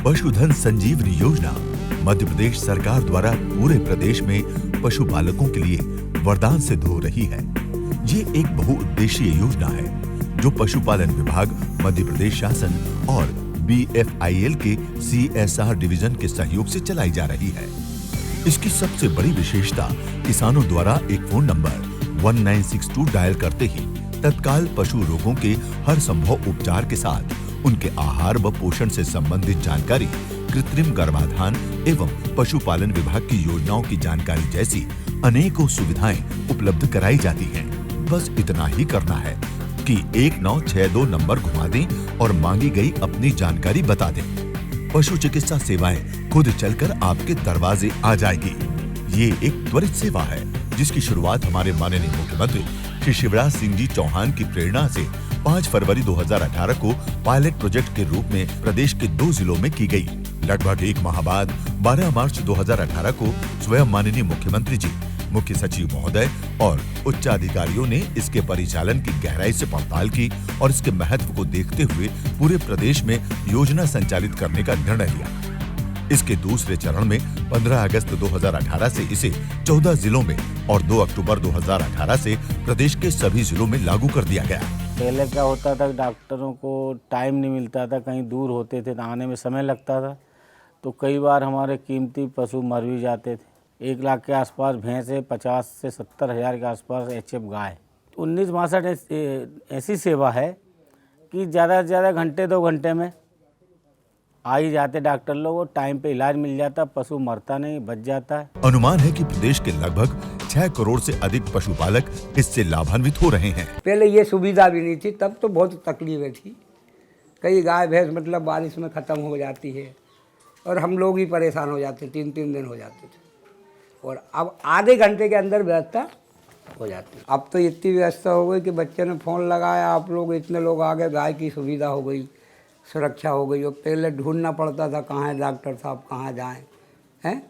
पशुधन संजीवनी योजना मध्य प्रदेश सरकार द्वारा पूरे प्रदेश में पशुपालकों के लिए वरदान सिद्ध हो रही है। ये एक बहुउद्देशीय योजना है जो पशुपालन विभाग, मध्य प्रदेश शासन और BFIL के CSR डिवीजन के सहयोग से चलाई जा रही है। इसकी सबसे बड़ी विशेषता किसानों द्वारा एक फोन नंबर 1962 डायल करते ही तत्काल पशु रोगों के हर संभव उपचार के साथ उनके आहार व पोषण से संबंधित जानकारी, कृत्रिम गर्भाधान एवं पशुपालन विभाग की योजनाओं की जानकारी जैसी अनेकों सुविधाएं उपलब्ध कराई जाती हैं। बस इतना ही करना है कि 1962 नंबर घुमा दें और मांगी गई अपनी जानकारी बता दें। पशु चिकित्सा सेवाएं खुद चलकर आपके दरवाजे आ जाएगी। ये एक त्वरित सेवा है जिसकी शुरुआत हमारे माननीय मुख्यमंत्री श्री शिवराज सिंह जी चौहान की प्रेरणा से 5 फरवरी 2018 को पायलट प्रोजेक्ट के रूप में प्रदेश के 2 जिलों में की गई। लगभग 1 माह बाद 12 मार्च 2018 को स्वयं माननीय मुख्यमंत्री जी, मुख्य सचिव महोदय और उच्च अधिकारियों ने इसके परिचालन की गहराई से पड़ताल की और इसके महत्व को देखते हुए पूरे प्रदेश में योजना संचालित करने का निर्णय लिया। इसके दूसरे चरण में 15 अगस्त 2018 से इसे 14 जिलों में और 2 अक्टूबर 2018 से प्रदेश के सभी जिलों में लागू कर दिया गया। पहले क्या होता था, डॉक्टरों को टाइम नहीं मिलता था, कहीं दूर होते थे तो आने में समय लगता था, तो कई बार हमारे कीमती पशु मर भी जाते थे। 1 लाख के आसपास भैंसें, 50 से 70 हज़ार के आसपास HF गाय। 1962 ऐसी सेवा है कि ज़्यादा से ज़्यादा घंटे 2 घंटे में आ ही जाते डॉक्टर लोग, और टाइम पे इलाज मिल जाता, पशु मरता नहीं, बच जाता है। अनुमान है कि प्रदेश के लगभग 6 करोड़ से अधिक पशुपालक इससे लाभान्वित हो रहे हैं। पहले ये सुविधा भी नहीं थी, तब तो बहुत तकलीफें थी। कई गाय भैंस मतलब बारिश में ख़त्म हो जाती है और हम लोग ही परेशान हो जाते, 3-3 दिन हो जाते थे, और अब आधे घंटे के अंदर व्यवस्था हो जाती है। अब तो इतनी व्यवस्था हो गई कि बच्चे ने फ़ोन लगाया, आप लोग इतने लोग आ गए, गाय की सुविधा हो गई, सुरक्षा हो गई। और पहले ढूंढना पड़ता था कहाँ है डॉक्टर साहब, कहाँ जाएं, हैं।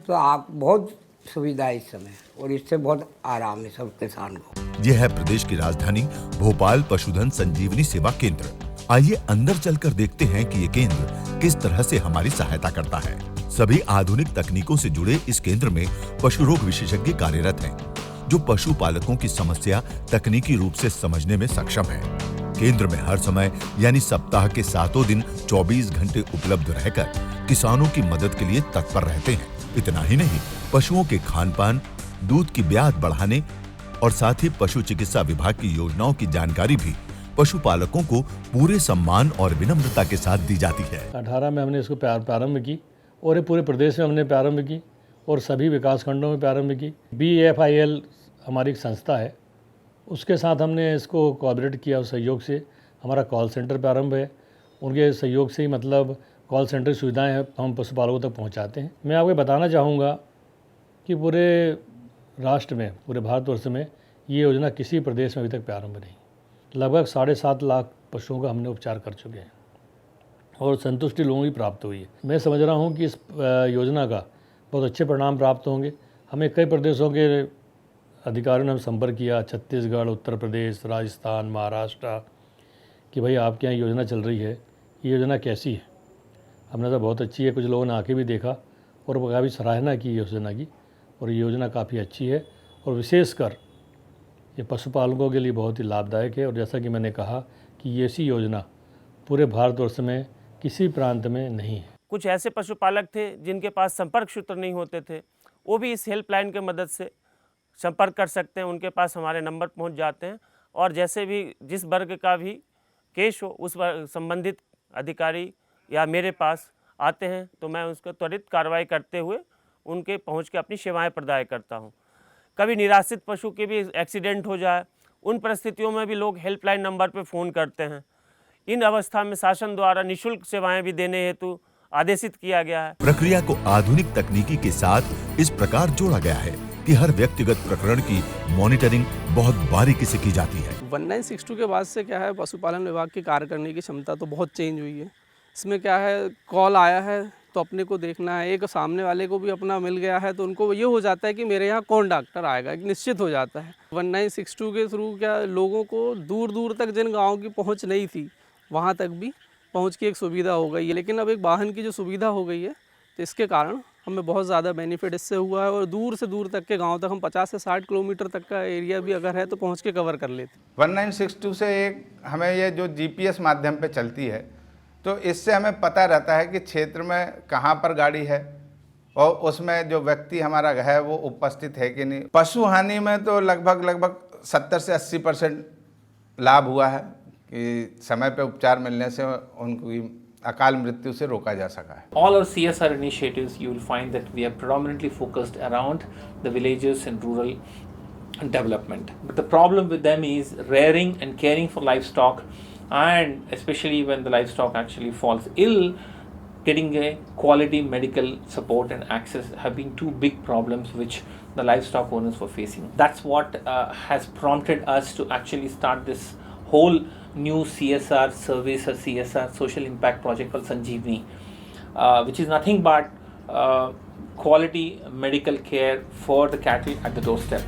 तो आप बहुत सुविधा है इस समय, और इससे बहुत आराम है सब किसान को। यह है प्रदेश की राजधानी भोपाल पशुधन संजीवनी सेवा केंद्र। आइए अंदर चलकर देखते हैं कि ये केंद्र किस तरह से हमारी सहायता करता है। सभी आधुनिक तकनीकों से जुड़े इस केंद्र में पशु रोग विशेषज्ञ कार्यरत हैं, जो पशुपालकों की समस्या तकनीकी रूप से समझने में सक्षम है। केंद्र में हर समय यानी सप्ताह के 7 दिन 24 घंटे उपलब्ध रहकर किसानों की मदद के लिए तत्पर रहते हैं। इतना ही नहीं, पशुओं के खान-पान, दूध की ब्यात बढ़ाने और साथ ही पशु चिकित्सा विभाग की योजनाओं की जानकारी भी पशुपालकों को पूरे सम्मान और विनम्रता के साथ दी जाती है। 18 में हमने इसको प्रारंभ की और ये पूरे प्रदेश में हमने प्रारंभ की और सभी विकास खंडों में प्रारंभ की। BFIL हमारी एक संस्था है, उसके साथ हमने इसको कोऑपरेट किया। उस सहयोग से हमारा कॉल सेंटर प्रारंभ है। उनके सहयोग से ही मतलब कॉल सेंटर सुविधाएं हम पशुपालकों तक पहुंचाते हैं। मैं आपको बताना चाहूँगा कि पूरे राष्ट्र में, पूरे भारतवर्ष में ये योजना किसी प्रदेश में अभी तक प्रारंभ नहीं। लगभग 7.5 लाख पशुओं का हमने उपचार कर चुके हैं और संतुष्टि लोगों की प्राप्त हुई है। मैं समझ रहा हूँ कि इस योजना का बहुत अच्छे परिणाम प्राप्त होंगे। हमें कई प्रदेशों के अधिकारियों ने हम संपर्क किया, छत्तीसगढ़, उत्तर प्रदेश, राजस्थान, महाराष्ट्र, कि भाई आपके यहाँ योजना चल रही है, ये योजना कैसी है। हमने तो बहुत अच्छी है, कुछ लोगों ने आके भी देखा और काफ़ी सराहना की योजना की, और ये योजना काफ़ी अच्छी है और विशेषकर ये पशुपालकों के लिए बहुत ही लाभदायक है। और जैसा कि मैंने कहा कि ये ऐसी योजना पूरे भारतवर्ष में किसी प्रांत में नहीं है। कुछ ऐसे पशुपालक थे जिनके पास संपर्क सूत्र नहीं होते थे, वो भी इस हेल्पलाइन की मदद से संपर्क कर सकते हैं। उनके पास हमारे नंबर पहुंच जाते हैं और जैसे भी जिस वर्ग का भी केस हो, उस संबंधित अधिकारी या मेरे पास आते हैं तो मैं उसको त्वरित कार्रवाई करते हुए उनके पहुंच के अपनी सेवाएं प्रदान करता हूं। कभी निराश्रित पशु के भी एक्सीडेंट हो जाए, उन परिस्थितियों में भी लोग हेल्पलाइन नंबर पर फ़ोन करते हैं। इन अवस्था में शासन द्वारा निःशुल्क सेवाएं भी देने हेतु आदेशित किया गया है। प्रक्रिया को आधुनिक तकनीकी के साथ इस प्रकार जोड़ा गया है कि हर व्यक्तिगत प्रकरण की मॉनिटरिंग बहुत बारीकी से की जाती है। 1962 के बाद से क्या है, पशुपालन विभाग की कार्य करने की क्षमता तो बहुत चेंज हुई है। इसमें क्या है, कॉल आया है तो अपने को देखना है, एक सामने वाले को भी अपना मिल गया है तो उनको ये हो जाता है कि मेरे यहाँ कौन डॉक्टर आएगा, एक निश्चित हो जाता है। 1962 के थ्रू क्या लोगों को दूर दूर तक जिन गाँव की पहुँच नहीं थी वहाँ तक भी पहुंच की एक सुविधा हो गई है। लेकिन अब एक वाहन की जो सुविधा हो गई है तो इसके कारण हमें बहुत ज़्यादा बेनिफिट इससे हुआ है और दूर से दूर तक के गांव तक हम 50 से 60 किलोमीटर तक का एरिया भी अगर है तो पहुंच के कवर कर लेते। 1962 से एक हमें ये जो जीपीएस माध्यम पे चलती है तो इससे हमें पता रहता है कि क्षेत्र में कहाँ पर गाड़ी है और उसमें जो व्यक्ति हमारा है वो उपस्थित है कि नहीं। पशु हानि में तो लगभग 70 से 80% लाभ हुआ है कि समय पे उपचार मिलने से उनकी अकाल मृत्यु से रोका जा सका है। All our CSR initiatives, you will find that we are predominantly focused around the villages and rural development. But the problem with them is rearing and caring for livestock, and especially when the livestock actually falls ill, getting a quality medical support and access have been two big problems which the livestock owners were facing. That's what has prompted us to actually start this whole new CSR service or CSR social impact project called Sanjeevani, which is nothing but quality medical care for the cattle at the doorstep.